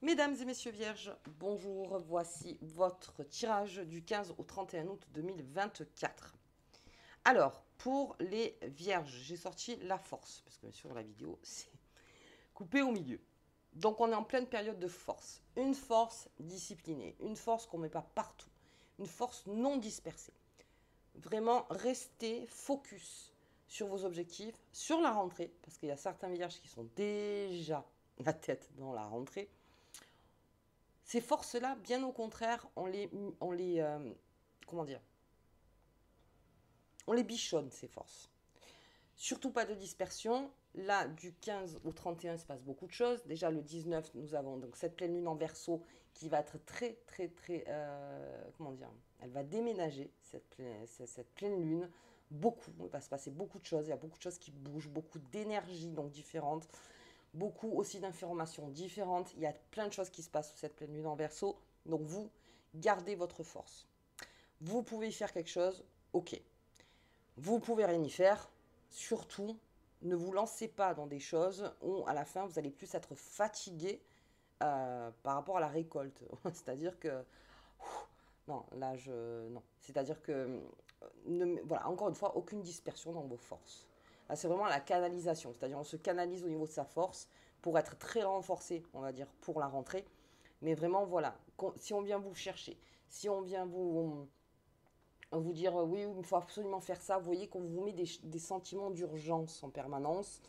Mesdames et messieurs vierges, bonjour, voici votre tirage du 15 au 31 août 2024. Alors, pour les vierges, j'ai sorti la force, parce que sur la vidéo, c'est coupé au milieu. Donc on est en pleine période de force. Une force disciplinée, une force qu'on ne met pas partout, une force non dispersée. Vraiment, restez focus sur vos objectifs, sur la rentrée, parce qu'il y a certains vierges qui sont déjà la tête dans la rentrée. Ces forces-là, bien au contraire, comment dire, on les bichonne, ces forces. Surtout pas de dispersion. Là, du 15 au 31, il se passe beaucoup de choses. Déjà, le 19, nous avons donc cette pleine lune en Verseau qui va être très, comment dire, elle va déménager, cette pleine lune. Beaucoup, il va se passer beaucoup de choses. Il y a beaucoup de choses qui bougent, beaucoup d'énergie donc différentes. Beaucoup aussi d'informations différentes. Il y a plein de choses qui se passent sous cette pleine lune en Verseau. Donc vous, gardez votre force. Vous pouvez faire quelque chose, ok. Vous pouvez rien y faire. Surtout, ne vous lancez pas dans des choses où à la fin vous allez plus être fatigué par rapport à la récolte. C'est-à-dire que non, là je non. C'est-à-dire que voilà, encore une fois, aucune dispersion dans vos forces. Là, c'est vraiment la canalisation, c'est-à-dire on se canalise au niveau de sa force pour être très renforcé, on va dire, pour la rentrée. Mais vraiment, voilà, si on vient vous chercher, si on vient vous dire oui, il faut absolument faire ça, vous voyez qu'on vous met des sentiments d'urgence en permanence,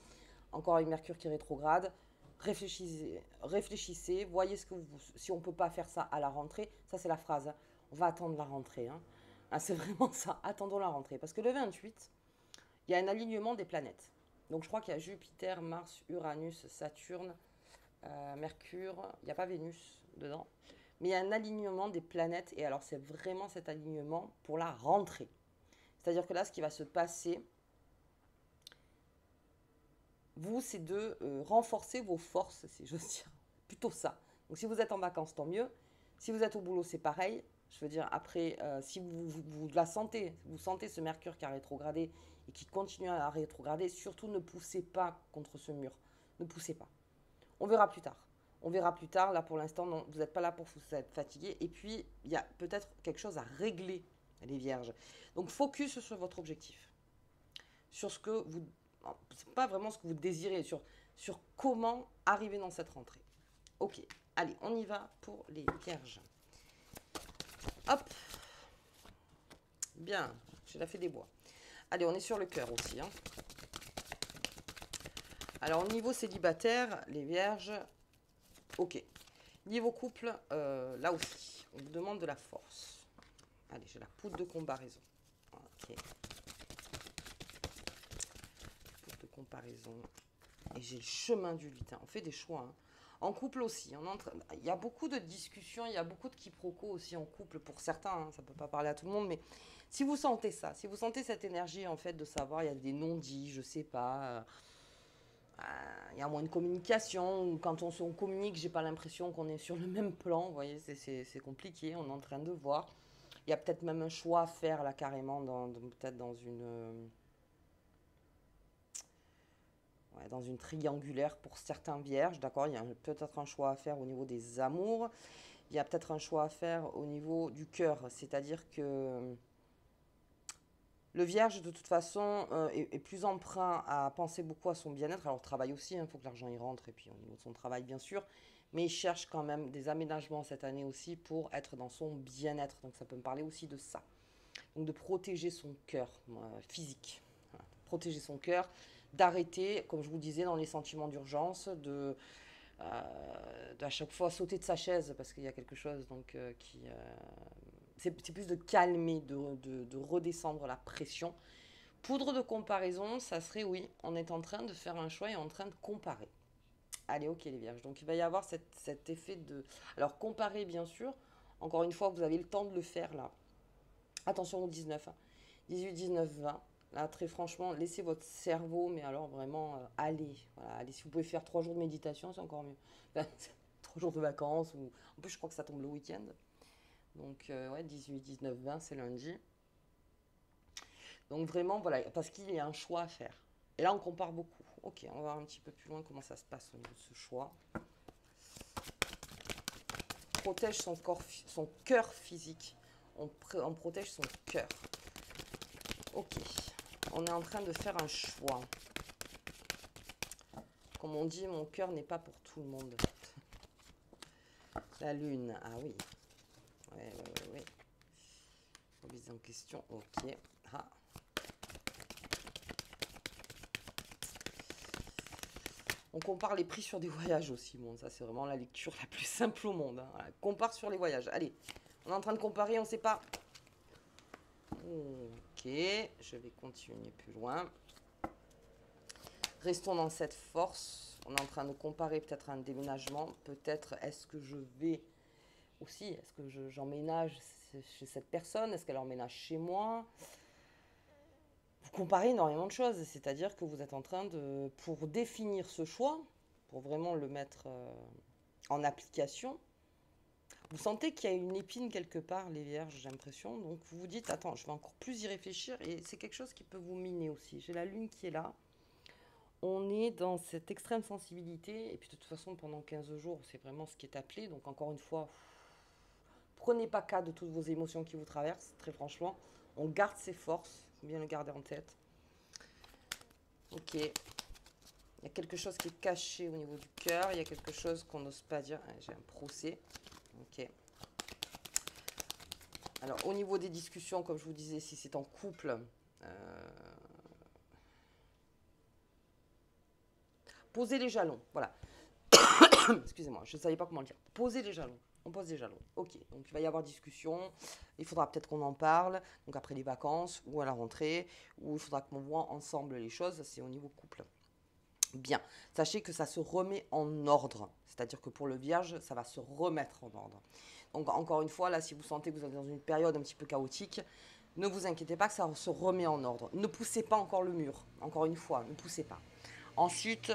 encore avec Mercure qui est rétrograde, réfléchissez, voyez ce que si on ne peut pas faire ça à la rentrée, ça c'est la phrase, hein, on va attendre la rentrée. Hein. Ah, c'est vraiment ça, attendons la rentrée. Parce que le 28, il y a un alignement des planètes. Donc je crois qu'il y a Jupiter, Mars, Uranus, Saturne, Mercure, il n'y a pas Vénus dedans. Mais il y a un alignement des planètes. Et alors c'est vraiment cet alignement pour la rentrée. C'est-à-dire que là, ce qui va se passer, vous, c'est de renforcer vos forces, si j'ose dire. Plutôt ça. Donc si vous êtes en vacances, tant mieux. Si vous êtes au boulot, c'est pareil. Je veux dire, après, si vous la sentez, vous sentez ce Mercure qui a rétrogradé et qui continue à rétrograder, surtout ne poussez pas contre ce mur. Ne poussez pas. On verra plus tard. On verra plus tard. Là, pour l'instant, non, vous n'êtes pas là pour vous être fatigué. Et puis, il y a peut-être quelque chose à régler, les vierges. Donc, focus sur votre objectif. Sur ce que vous... C'est pas vraiment ce que vous désirez, sur comment arriver dans cette rentrée. Ok, allez, on y va pour les vierges. Hop, bien, j'ai la fée des bois. Allez, on est sur le cœur aussi. Hein. Alors, au niveau célibataire, les vierges, ok. Niveau couple, là aussi, on vous demande de la force. Allez, j'ai la poudre de comparaison. Ok. Poudre de comparaison. Et j'ai le chemin du lutin. On fait des choix. Hein. En couple aussi. Il y a beaucoup de discussions, il y a beaucoup de quiproquos aussi en couple pour certains. Hein, ça ne peut pas parler à tout le monde. Mais si vous sentez ça, si vous sentez cette énergie en fait de savoir, il y a des non-dits, je sais pas. Il y a moins de communication. Ou quand on communique, j'ai pas l'impression qu'on est sur le même plan. Vous voyez, c'est compliqué. On est en train de voir. Il y a peut-être même un choix à faire là carrément, peut-être dans une triangulaire pour certains vierges, d'accord. Il y a peut-être un choix à faire au niveau des amours. Il y a peut-être un choix à faire au niveau du cœur, c'est-à-dire que le vierge, de toute façon, est plus emprunt à penser beaucoup à son bien-être. Alors, travail aussi, il faut que l'argent y rentre, et puis au niveau de son travail, bien sûr. Mais il cherche quand même des aménagements cette année aussi pour être dans son bien-être. Donc, ça peut me parler aussi de ça. Donc, de protéger son cœur physique. Voilà. Protéger son cœur, d'arrêter, comme je vous disais, dans les sentiments d'urgence, à chaque fois sauter de sa chaise parce qu'il y a quelque chose donc, c'est plus de calmer, de redescendre la pression. Poudre de comparaison, ça serait oui, on est en train de faire un choix et en train de comparer. Allez, ok les vierges. Donc il va y avoir cet effet de... Alors comparer bien sûr, encore une fois, vous avez le temps de le faire là. Attention au 19, hein. 18, 19, 20. Là, très franchement, laissez votre cerveau, mais alors vraiment, allez. Voilà, allez. Si vous pouvez faire 3 jours de méditation, c'est encore mieux. Enfin, 3 jours de vacances. Ou... En plus, je crois que ça tombe le week-end. Donc, ouais, 18, 19, 20, c'est lundi. Donc, vraiment, voilà, parce qu'il y a un choix à faire. Et là, on compare beaucoup. Ok, on va voir un petit peu plus loin comment ça se passe au niveau de ce choix. protège son corps, son cœur physique. On protège son cœur. Ok. On est en train de faire un choix. Comme on dit, mon cœur n'est pas pour tout le monde. La lune. Ah oui. Oui. Remise en question. Ok. Ah. On compare les prix sur des voyages aussi. Bon, ça, c'est vraiment la lecture la plus simple au monde. Hein. Voilà. Compare sur les voyages. Allez, on est en train de comparer, on ne sait pas. Ok, je vais continuer plus loin. Restons dans cette force. On est en train de comparer peut-être un déménagement. Peut-être est-ce que je vais aussi, est-ce que j'emménage chez cette personne? Est-ce qu'elle emménage chez moi? Vous comparez énormément de choses, c'est-à-dire que vous êtes en train de, pour définir ce choix, pour vraiment le mettre en application, vous sentez qu'il y a une épine quelque part, les vierges, j'ai l'impression. Donc vous vous dites, attends, je vais encore plus y réfléchir, et c'est quelque chose qui peut vous miner aussi. J'ai la lune qui est là. On est dans cette extrême sensibilité, et puis de toute façon, pendant 15 jours, c'est vraiment ce qui est appelé. Donc encore une fois, prenez pas cas de toutes vos émotions qui vous traversent, très franchement. On garde ses forces, il faut bien le garder en tête. Ok. Il y a quelque chose qui est caché au niveau du cœur, il y a quelque chose qu'on n'ose pas dire. J'ai un procès. Ok. Alors, au niveau des discussions, comme je vous disais, si c'est en couple, posez les jalons. Voilà. Excusez-moi, je ne savais pas comment le dire. Posez les jalons. On pose des jalons. Ok, donc il va y avoir discussion. Il faudra peut-être qu'on en parle. Donc après les vacances ou à la rentrée. Ou il faudra qu'on voit ensemble les choses. C'est au niveau couple. Bien. Sachez que ça se remet en ordre. C'est-à-dire que pour le vierge, ça va se remettre en ordre. Donc encore une fois, là, si vous sentez que vous êtes dans une période un petit peu chaotique, ne vous inquiétez pas que ça se remet en ordre. Ne poussez pas encore le mur. Encore une fois, ne poussez pas. Ensuite,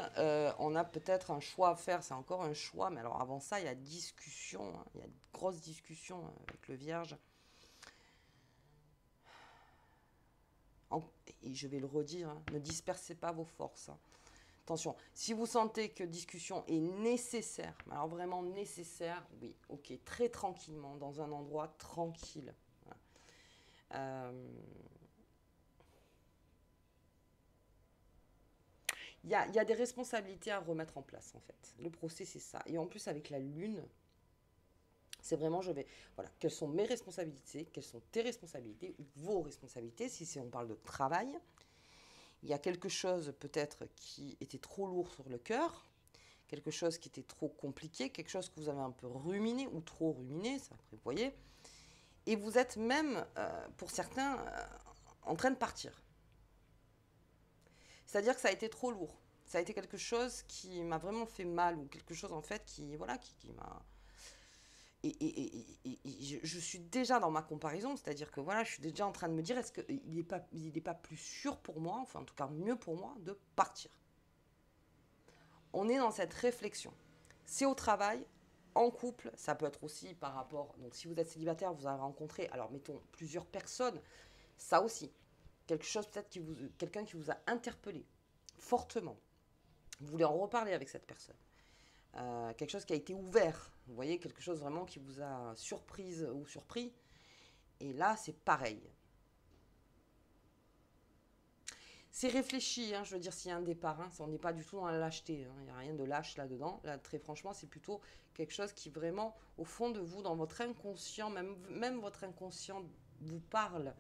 on a peut-être un choix à faire. C'est encore un choix. Mais alors avant ça, il y a discussion. Hein. Il y a une grosse discussion avec le vierge. Et je vais le redire, hein, ne dispersez pas vos forces. Hein. Attention, si vous sentez que discussion est nécessaire, alors vraiment nécessaire, oui, ok, très tranquillement, dans un endroit tranquille. Voilà. Il y a des responsabilités à remettre en place, en fait. Le procès, c'est ça. Et en plus, avec la lune, c'est vraiment, voilà, quelles sont mes responsabilités, quelles sont tes responsabilités, vos responsabilités, si on parle de travail. Il y a quelque chose peut-être qui était trop lourd sur le cœur, quelque chose qui était trop compliqué, quelque chose que vous avez un peu ruminé ou trop ruminé, ça après vous voyez. Et vous êtes même, pour certains, en train de partir. C'est-à-dire que ça a été trop lourd. Ça a été quelque chose qui m'a vraiment fait mal ou quelque chose en fait qui, voilà, qui m'a... Et je suis déjà dans ma comparaison, c'est-à-dire que voilà, je suis déjà en train de me dire, est-ce qu'il n'est pas plus sûr pour moi, enfin en tout cas mieux pour moi, de partir. On est dans cette réflexion. C'est au travail, en couple, ça peut être aussi par rapport... Donc si vous êtes célibataire, vous avez rencontré, alors mettons plusieurs personnes, ça aussi. Quelque chose peut-être quelqu'un qui vous a interpellé fortement. Vous voulez en reparler avec cette personne. Quelque chose qui a été ouvert, vous voyez, quelque chose vraiment qui vous a surprise ou surpris. Et là, c'est pareil. C'est réfléchi, hein, je veux dire, s'il y a un départ, hein, on n'est pas du tout dans la lâcheté, hein, il n'y a rien de lâche là-dedans. Là, très franchement, c'est plutôt quelque chose qui vraiment, au fond de vous, dans votre inconscient, même votre inconscient vous parle.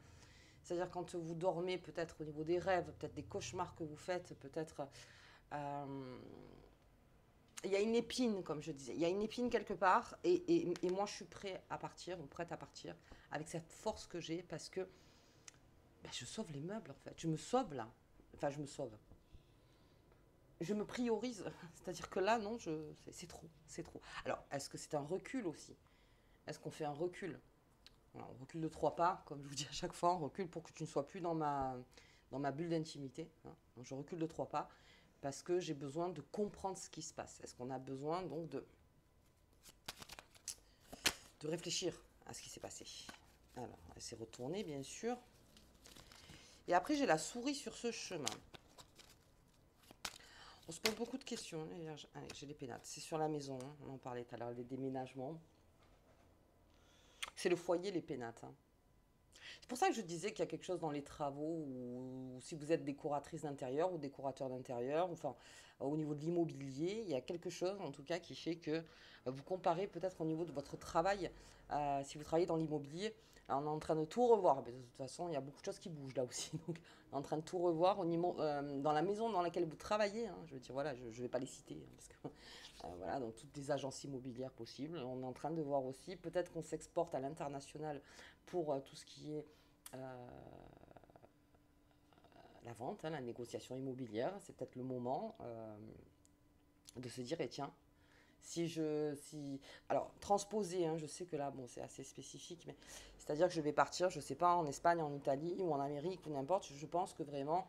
C'est-à-dire quand vous dormez, peut-être au niveau des rêves, peut-être des cauchemars que vous faites, peut-être... il y a une épine, comme je disais, il y a une épine quelque part, et moi je suis prêt à partir, ou prête à partir, avec cette force que j'ai, parce que je sauve les meubles en fait, je me sauve là, enfin je me sauve, je me priorise, c'est-à-dire que là non, c'est trop, c'est trop. Alors est-ce que c'est un recul aussi? Est-ce qu'on fait un recul? Voilà, on recule de 3 pas, comme je vous dis à chaque fois, on recule pour que tu ne sois plus dans ma bulle d'intimité, hein. Donc je recule de 3 pas, parce que j'ai besoin de comprendre ce qui se passe. Est-ce qu'on a besoin donc de réfléchir à ce qui s'est passé? Alors, elle s'est retournée, bien sûr. Et après, j'ai la souris sur ce chemin. On se pose beaucoup de questions. Allez, j'ai les pénates. C'est sur la maison, hein. On en parlait tout à l'heure, les déménagements. C'est le foyer, les pénates. Hein. C'est pour ça que je disais qu'il y a quelque chose dans les travaux, ou si vous êtes décoratrice d'intérieur ou décorateur d'intérieur, enfin au niveau de l'immobilier, il y a quelque chose en tout cas qui fait que vous comparez peut-être au niveau de votre travail, si vous travaillez dans l'immobilier, on est en train de tout revoir. Mais de toute façon, il y a beaucoup de choses qui bougent là aussi. Donc, on est en train de tout revoir dans la maison dans laquelle vous travaillez. Hein. Je veux dire, voilà, je ne vais pas les citer. Hein, parce que, voilà, donc toutes les agences immobilières possibles. On est en train de voir aussi, peut-être qu'on s'exporte à l'international pour tout ce qui est la vente, hein, la négociation immobilière. C'est peut-être le moment de se dire, et tiens, alors transposer, hein, je sais que là, bon, c'est assez spécifique, mais c'est-à-dire que je vais partir, je sais pas, en Espagne, en Italie ou en Amérique ou n'importe. Je pense que vraiment,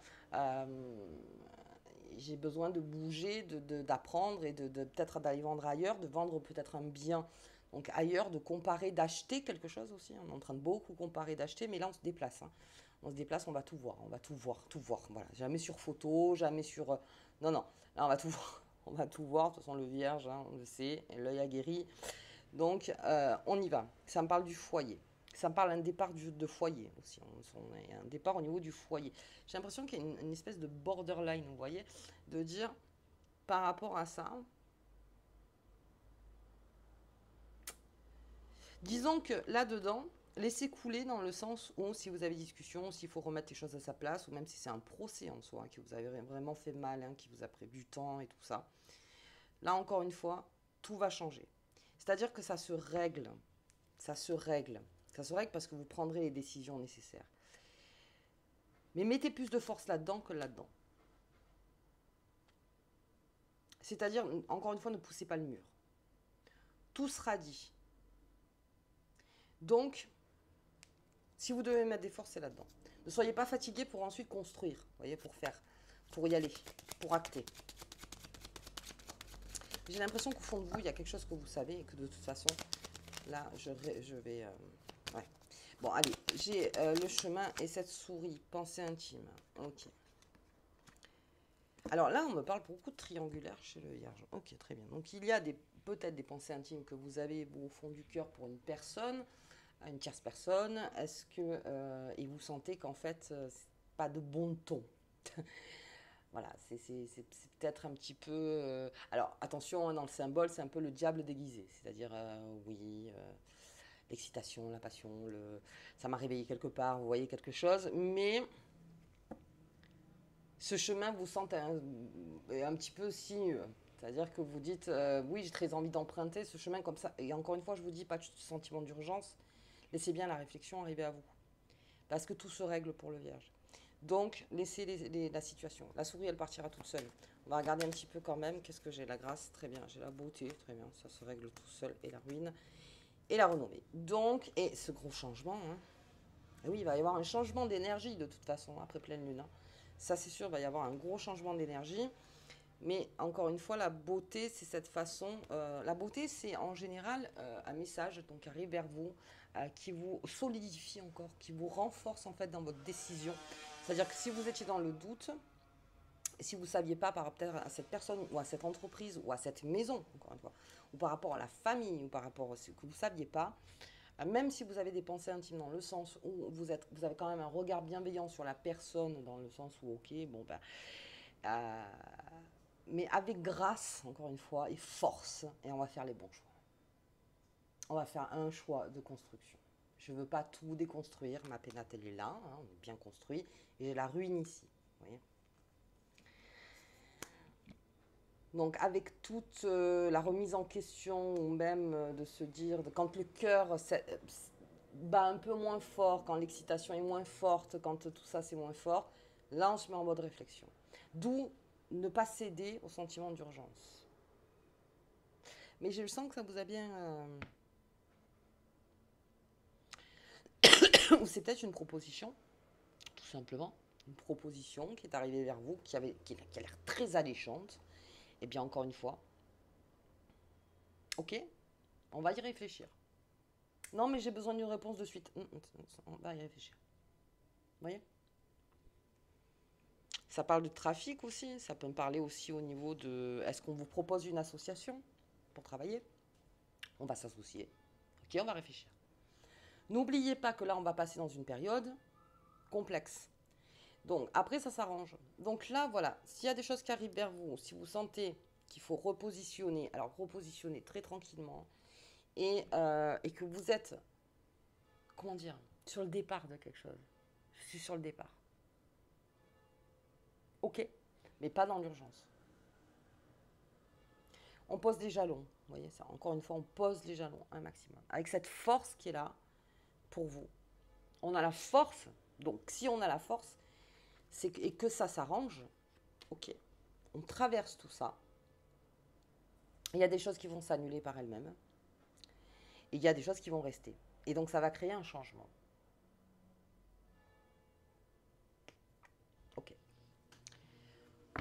j'ai besoin de bouger, d'apprendre et de peut-être d'aller vendre ailleurs, de vendre peut-être un bien. Donc ailleurs, de comparer, d'acheter quelque chose aussi. On est en train de beaucoup comparer, d'acheter, mais là on se déplace. Hein. On se déplace, on va tout voir, on va tout voir, tout voir. Voilà, jamais sur photo, jamais sur. Non, non, là on va tout voir. On va tout voir, de toute façon le vierge, hein, on le sait, l'œil aguerri. Donc on y va. Ça me parle du foyer. Ça me parle d'un départ de foyer aussi. On est un départ au niveau du foyer. J'ai l'impression qu'il y a une espèce de borderline, vous voyez, de dire par rapport à ça. Disons que là-dedans, laissez couler dans le sens où si vous avez discussion, s'il faut remettre les choses à sa place, ou même si c'est un procès en soi, hein, qui vous avez vraiment fait mal, hein, qui vous a pris du temps et tout ça, là encore une fois, tout va changer. C'est-à-dire que ça se règle. Ça se règle. Ça se règle parce que vous prendrez les décisions nécessaires. Mais mettez plus de force là-dedans que là-dedans. C'est-à-dire, encore une fois, ne poussez pas le mur. Tout sera dit. Donc, si vous devez mettre des forces, c'est là-dedans. Ne soyez pas fatigué pour ensuite construire, vous voyez, pour y aller, pour acter. J'ai l'impression qu'au fond de vous, il y a quelque chose que vous savez et que de toute façon, là, je vais... ouais. Bon, allez, j'ai le chemin et cette souris, pensée intime. Ok. Alors là, on me parle beaucoup de triangulaire chez le Vierge. Ok, très bien. Donc, il y a peut-être des pensées intimes que vous avez au fond du cœur pour une personne, une tierce personne. Est-ce que et vous sentez qu'en fait, c'est pas de bon ton. Voilà, c'est peut-être un petit peu... alors, attention, hein, dans le symbole, c'est un peu le diable déguisé. C'est-à-dire, oui, l'excitation, la passion, ça m'a réveillé quelque part, vous voyez quelque chose. Mais ce chemin, vous sentez un petit peu sinueux. C'est-à-dire que vous dites, oui, j'ai très envie d'emprunter ce chemin comme ça. Et encore une fois, je vous dis pas de sentiment d'urgence. Laissez bien la réflexion arriver à vous. Parce que tout se règle pour le Vierge. Donc, laissez la situation. La souris, elle partira toute seule. On va regarder un petit peu quand même. Qu'est-ce que j'ai? La grâce, très bien. J'ai la beauté, très bien. Ça se règle tout seul. Et la ruine. Et la renommée. Donc, et ce gros changement. Hein. Et oui, il va y avoir un changement d'énergie de toute façon, après pleine lune. Hein. Ça, c'est sûr, il va y avoir un gros changement d'énergie. Mais encore une fois, la beauté, c'est cette façon. La beauté, c'est en général un message donc, qui arrive vers vous, qui vous solidifie encore, qui vous renforce en fait dans votre décision. C'est-à-dire que si vous étiez dans le doute, si vous ne saviez pas par rapport à cette personne ou à cette entreprise ou à cette maison, encore une fois, ou par rapport à la famille ou par rapport à ce que vous ne saviez pas, même si vous avez des pensées intimes dans le sens où vous avez quand même un regard bienveillant sur la personne, dans le sens où, ok, bon, ben, mais avec grâce, encore une fois, et force, et on va faire les bons choix. On va faire un choix de construction. Je ne veux pas tout déconstruire, ma pénate, elle est là, hein, on est bien construit, et j'ai la ruine ici, vous voyez. Donc avec toute la remise en question, ou même de se dire, quand le cœur bat un peu moins fort, quand l'excitation est moins forte, quand tout ça c'est moins fort, là on se met en mode réflexion. D'où ne pas céder au sentiment d'urgence. Mais je sens que ça vous a bien... ou c'est peut-être une proposition, tout simplement. Une proposition qui est arrivée vers vous, qui a l'air très alléchante. Et bien encore une fois, ok, on va y réfléchir. Non, mais j'ai besoin d'une réponse de suite. On va y réfléchir. Vous voyez? Ça parle de trafic aussi. Ça peut me parler aussi au niveau de... Est-ce qu'on vous propose une association pour travailler? On va s'associer. Ok, on va réfléchir. N'oubliez pas que là, on va passer dans une période complexe. Donc, après, ça s'arrange. Donc là, voilà, s'il y a des choses qui arrivent vers vous, si vous sentez qu'il faut repositionner, alors repositionner très tranquillement, et que vous êtes, comment dire, sur le départ de quelque chose. Je suis sur le départ. Ok, mais pas dans l'urgence. On pose des jalons, vous voyez ça. Encore une fois, on pose les jalons un maximum. Avec cette force qui est là pour vous. On a la force, donc si on a la force, et que ça s'arrange, ok, on traverse tout ça. Il y a des choses qui vont s'annuler par elles-mêmes. Et il y a des choses qui vont rester. Et donc, ça va créer un changement. Ok.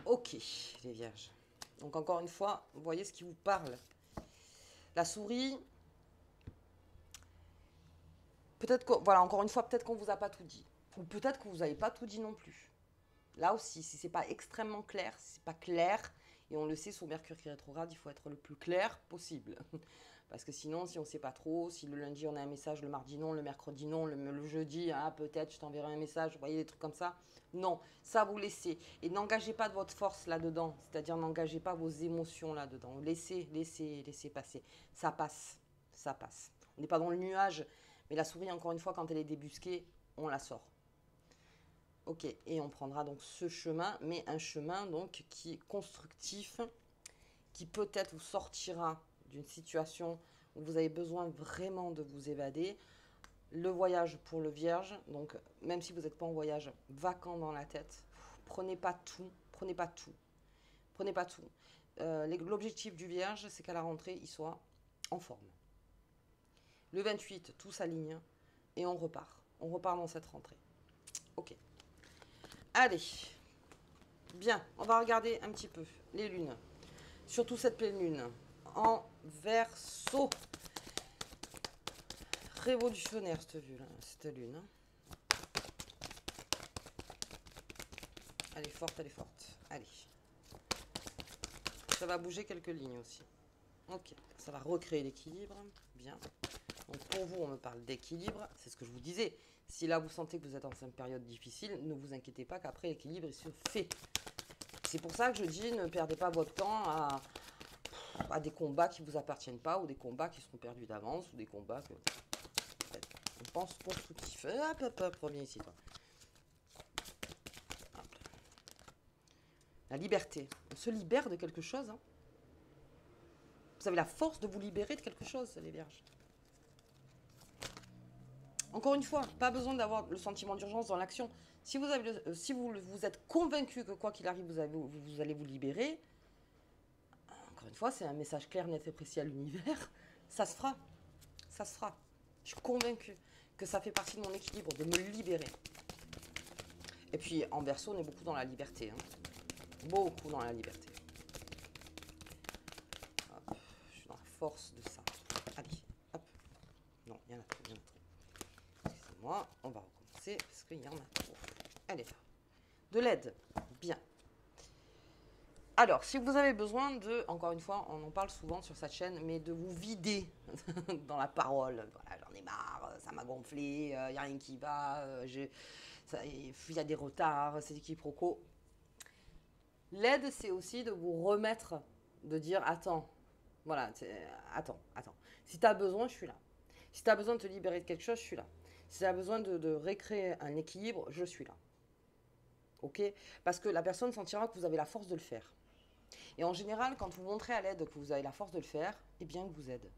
Ok, les vierges. Donc, encore une fois, vous voyez ce qui vous parle. La souris, peut-être que, voilà, encore une fois, peut-être qu'on ne vous a pas tout dit. Ou peut-être que vous n'avez pas tout dit non plus. Là aussi, si ce n'est pas extrêmement clair, si ce n'est pas clair, et on le sait, sous Mercure qui rétrograde, il faut être le plus clair possible. Parce que sinon, si on ne sait pas trop, si le lundi on a un message, le mardi non, le mercredi non, le jeudi, ah, peut-être je t'enverrai un message, vous voyez des trucs comme ça. Non, ça vous laissez. Et n'engagez pas de votre force là-dedans, c'est-à-dire n'engagez pas vos émotions là-dedans. Laissez passer. Ça passe, ça passe. On n'est pas dans le nuage, mais la souris, encore une fois, quand elle est débusquée, on la sort. Ok, et on prendra donc ce chemin, mais un chemin donc qui est constructif, qui peut-être vous sortira d'une situation où vous avez besoin vraiment de vous évader. Le voyage pour le vierge, donc même si vous n'êtes pas en voyage vacant dans la tête, prenez pas tout, prenez pas tout, prenez pas tout. L'objectif du vierge, c'est qu'à la rentrée, il soit en forme. Le 28, tout s'aligne et on repart. On repart dans cette rentrée. Ok. Allez, bien, on va regarder un petit peu les lunes. Surtout cette pleine lune en Verseau. Révolutionnaire cette lune. Elle est forte, elle est forte. Allez. Ça va bouger quelques lignes aussi. Ok, ça va recréer l'équilibre. Bien. Donc pour vous, on me parle d'équilibre. C'est ce que je vous disais. Si là, vous sentez que vous êtes dans une période difficile, ne vous inquiétez pas qu'après, l'équilibre, il se fait. C'est pour ça que je dis, ne perdez pas votre temps à des combats qui ne vous appartiennent pas, ou des combats qui seront perdus d'avance, ou des combats que on pense constructifs. Hop, hop, hop, reviens ici, toi. Hop. La liberté. On se libère de quelque chose. Hein. Vous avez la force de vous libérer de quelque chose, les vierges. Encore une fois, pas besoin d'avoir le sentiment d'urgence dans l'action. Si vous êtes convaincu que quoi qu'il arrive, vous allez vous libérer, encore une fois, c'est un message clair, net et précis à l'univers, ça se fera. Ça se fera. Je suis convaincue que ça fait partie de mon équilibre, de me libérer. Et puis, en Verseau, on est beaucoup dans la liberté. Hein. Beaucoup dans la liberté. Hop, je suis dans la force de ça. Allez, hop. Non, il y en a trop, Excusez-moi, on va recommencer parce qu'il y en a trop. Elle est là. De l'aide. Bien. Alors, si vous avez besoin de, encore une fois, on en parle souvent sur cette chaîne, mais de vous vider dans la parole. Voilà, j'en ai marre, ça m'a gonflé, il n'y a rien qui va, il y a des retards, c'est des quiproquos. L'aide, c'est aussi de vous remettre, de dire, attends, voilà, attends. Si tu as besoin, je suis là. Si tu as besoin de te libérer de quelque chose, je suis là. Si tu as besoin de récréer un équilibre, je suis là. Ok? Parce que la personne sentira que vous avez la force de le faire. Et en général, quand vous montrez à l'aide que vous avez la force de le faire, eh bien, elle vous aide.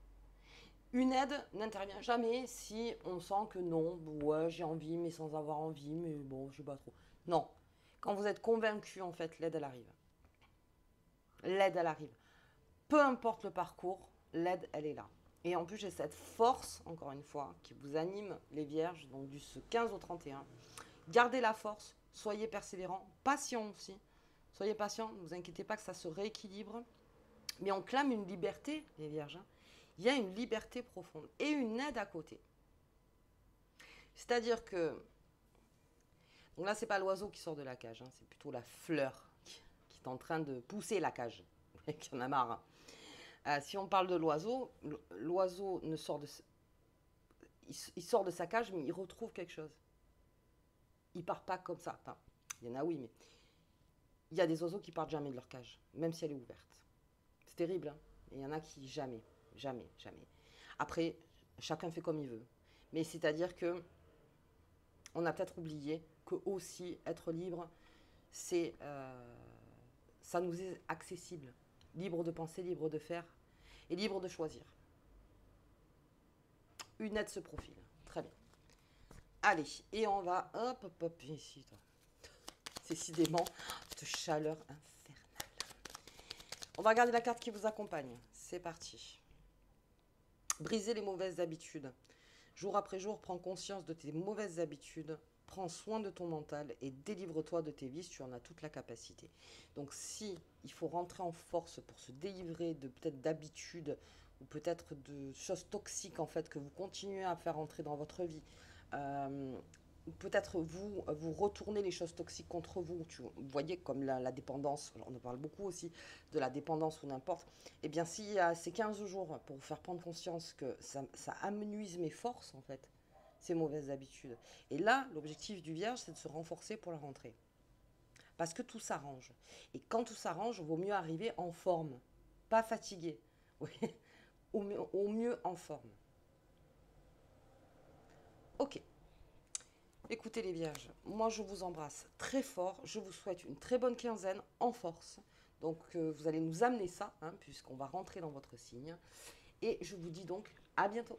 Une aide n'intervient jamais si on sent que non, ouais, j'ai envie, mais sans avoir envie, mais bon, je sais pas trop. Non. Quand vous êtes convaincu, en fait, l'aide, elle arrive. L'aide, elle arrive. Peu importe le parcours, l'aide, elle est là. Et en plus, j'ai cette force, encore une fois, qui vous anime, les vierges, donc du 15 au 31. Gardez la force, soyez persévérants, patients aussi. Soyez patients, ne vous inquiétez pas que ça se rééquilibre. Mais on clame une liberté, les vierges. Hein. Il y a une liberté profonde et une aide à côté. C'est-à-dire que, donc là, ce n'est pas l'oiseau qui sort de la cage, hein, c'est plutôt la fleur qui est en train de pousser la cage, qui en a marre. Si on parle de l'oiseau ne sort de... il sort de sa cage, mais il retrouve quelque chose. Il part pas comme ça. Enfin, il y en a, oui, mais il y a des oiseaux qui partent jamais de leur cage, même si elle est ouverte. C'est terrible, hein. Il y en a qui jamais, jamais, jamais. Après, chacun fait comme il veut. Mais c'est-à-dire que on a peut-être oublié que aussi être libre, c'est ça nous est accessible. Libre de penser, libre de faire et libre de choisir. Une aide se profile. Très bien. Allez, et on va... Hop, hop, hop, viens ici, toi. Décidément, cette chaleur infernale. On va regarder la carte qui vous accompagne. C'est parti. Briser les mauvaises habitudes. Jour après jour, prends conscience de tes mauvaises habitudes. Prends soin de ton mental et délivre-toi de tes vices, tu en as toute la capacité. Donc si il faut rentrer en force pour se délivrer de peut-être d'habitudes ou peut-être de choses toxiques en fait que vous continuez à faire entrer dans votre vie, peut-être vous retournez les choses toxiques contre vous. Vous voyez comme la dépendance, on en parle beaucoup aussi de la dépendance ou n'importe. Eh bien s'il y a ces 15 jours pour vous faire prendre conscience que ça amenuise mes forces en fait, ces mauvaises habitudes. Et là, l'objectif du vierge, c'est de se renforcer pour la rentrée. Parce que tout s'arrange. Et quand tout s'arrange, il vaut mieux arriver en forme, pas fatigué. Oui. Au mieux en forme. Ok. Écoutez les vierges, moi je vous embrasse très fort. Je vous souhaite une très bonne quinzaine en force. Donc vous allez nous amener ça, hein, puisqu'on va rentrer dans votre signe. Et je vous dis donc à bientôt.